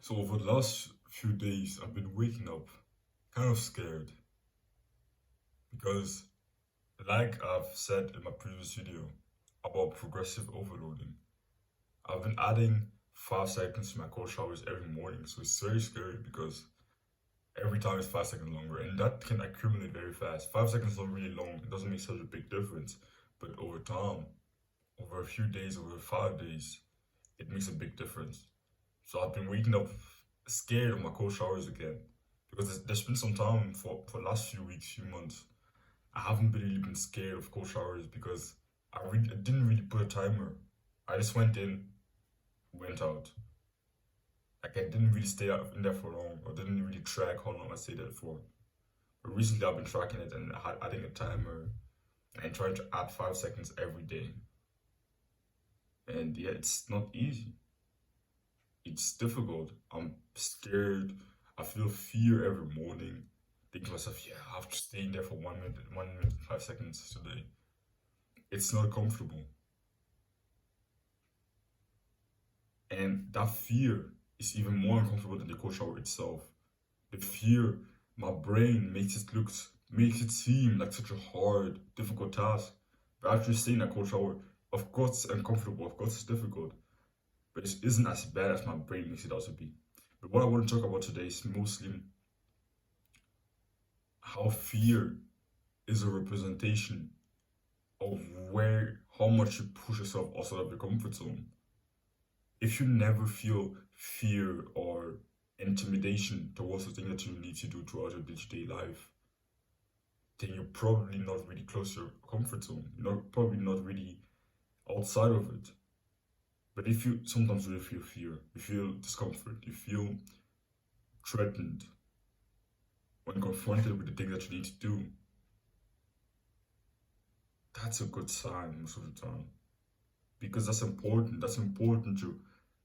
So over the last few days, I've been waking up kind of scared because, like I've said in my previous video about progressive overloading, I've been adding 5 seconds to my cold showers every morning. So it's very scary because every time it's 5 seconds longer, and that can accumulate very fast. 5 seconds is not really long; it doesn't make such a big difference, but over time, over a few days, over 5 days, it makes a big difference. So I've been waking up scared of my cold showers again because there's been some time for the last few weeks, few months. I haven't really been scared of cold showers because I didn't really put a timer. I just went in, went out. Like I didn't really stay out in there for long, or didn't really track how long I stayed there for. But recently I've been tracking it and adding a timer and trying to add 5 seconds every day. And yeah, it's not easy. It's difficult. I'm scared. I feel fear every morning. Think to myself, yeah, I have to stay in there for 1 minute, 5 seconds today. It's not comfortable. And that fear is even more uncomfortable than the cold shower itself. The fear, my brain makes it seem like such a hard, difficult task. But after staying in a cold shower, of course it's uncomfortable, of course it's difficult, but it isn't as bad as my brain makes it out to be. But what I want to talk about today is mostly how fear is a representation of how much you push yourself outside of your comfort zone. If you never feel fear or intimidation towards the thing that you need to do throughout your day-to-day life, then you're probably not really close to your comfort zone. You're probably not really outside of it. But if you sometimes really feel fear, you feel discomfort, you feel threatened when confronted with the thing that you need to do, that's a good sign most of the time. Because that's important. That's important to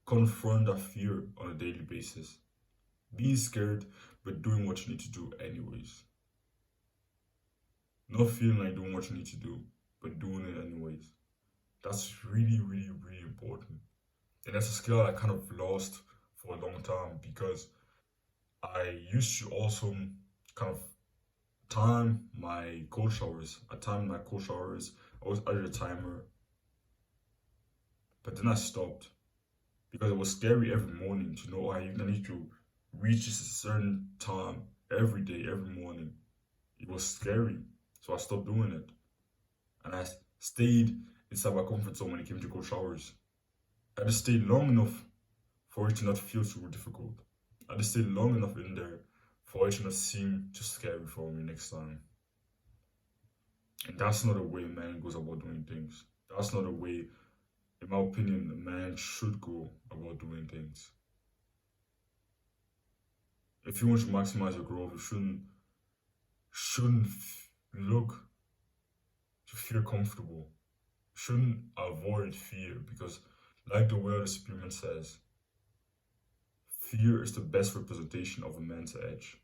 confront that fear on a daily basis. Being scared, but doing what you need to do anyways. Not feeling like doing what you need to do, but doing it anyways. That's really, really, really important. And that's a skill I kind of lost for a long time because I used to also kind of time my cold showers. I timed my cold showers. I was added a timer, but then I stopped because it was scary every morning to know I need to reach a certain time every day, every morning. It was scary, so I stopped doing it, and I stayed inside my comfort zone when it came to cold showers. I just stayed long enough for it to not feel too difficult. I just stayed long enough in there for it to not seem too scary for me next time. And that's not the way a man goes about doing things. That's not the way, in my opinion, a man should go about doing things. If you want to maximize your growth, you shouldn't look to feel comfortable. You shouldn't avoid fear because, like the word experiment says, fear is the best representation of a man's edge.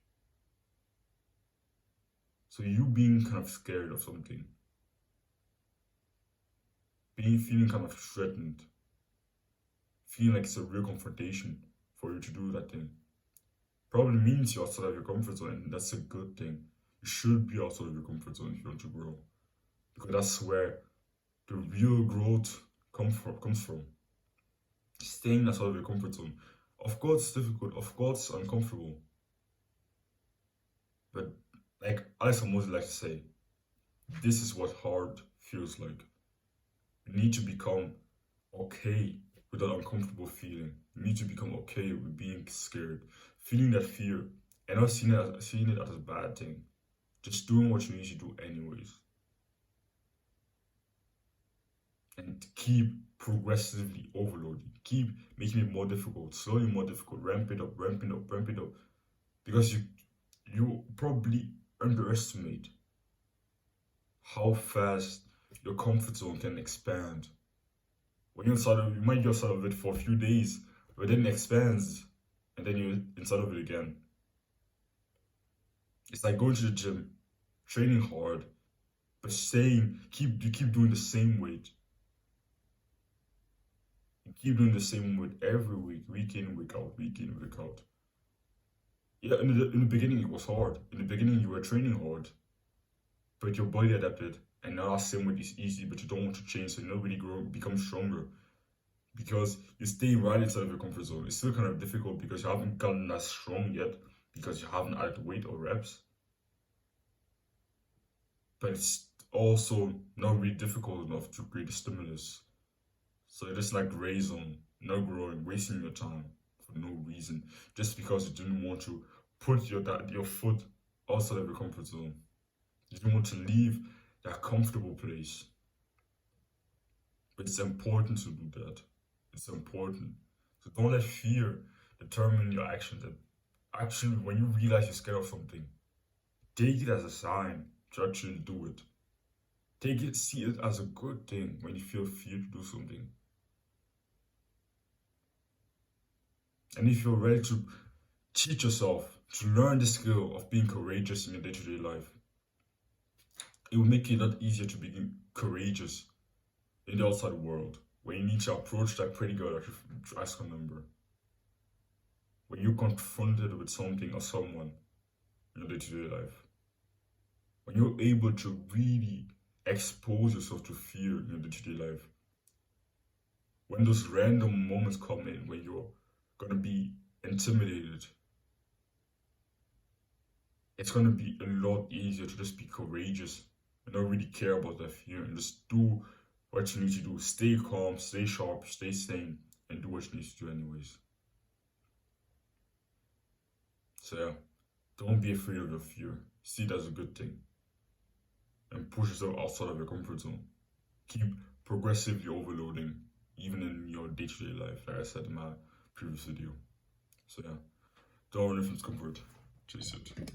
So you being kind of scared of something, feeling kind of threatened, feeling like it's a real confrontation for you to do that thing, probably means you're outside of your comfort zone, and that's a good thing. You should be outside of your comfort zone if you want to grow, because that's where the real growth comes from. Staying outside of your comfort zone. Of course, it's difficult. Of course, it's uncomfortable. But like I sometimes like to say, this is what hard feels like. You need to become okay with that uncomfortable feeling. You need to become okay with being scared, feeling that fear, and not seeing it as a bad thing. Just doing what you need to do anyways. And keep progressively overloading. Keep making it more difficult, slowly more difficult, ramp it up, ramp it up, ramp it up. Because you probably underestimate how fast your comfort zone can expand. When you're inside of it, you might be outside of it for a few days, but then it expands, and then you're inside of it again. It's like going to the gym, training hard, but you keep doing the same weight. You keep doing the same with every week, week in, week out, week in, week out. Yeah, in the beginning it was hard. In the beginning you were training hard, but your body adapted. And now that same weight is easy, but you don't want to change, so you don't really grow, become stronger. Because you stay right inside of your comfort zone. It's still kind of difficult because you haven't gotten as strong yet, because you haven't added weight or reps. But it's also not really difficult enough to create a stimulus. So you're just like gray zone, not growing, wasting your time for no reason, just because you didn't want to put your foot outside of your comfort zone. You didn't want to leave that comfortable place. But it's important to do that. It's important. So don't let fear determine your actions. And actually, when you realize you're scared of something, take it as a sign to actually do it. See it as a good thing when you feel fear to do something. And if you're ready to teach yourself to learn the skill of being courageous in your day-to-day life, it will make it a lot easier to be courageous in the outside world when you need to approach that pretty girl that you ask her number. When you're confronted with something or someone in your day-to-day life. When you're able to really expose yourself to fear in your day-to-day life. When those random moments come in when you're gonna be intimidated, it's gonna be a lot easier to just be courageous and not really care about that fear and just do what you need to do. Stay calm, stay sharp, stay sane, and do what you need to do anyways. So yeah, don't be afraid of your fear. See it as a good thing. And push yourself outside of your comfort zone. Keep progressively overloading, even in your day-to-day life, like I said in my previous video. So yeah, don't run from discomfort. Chase it.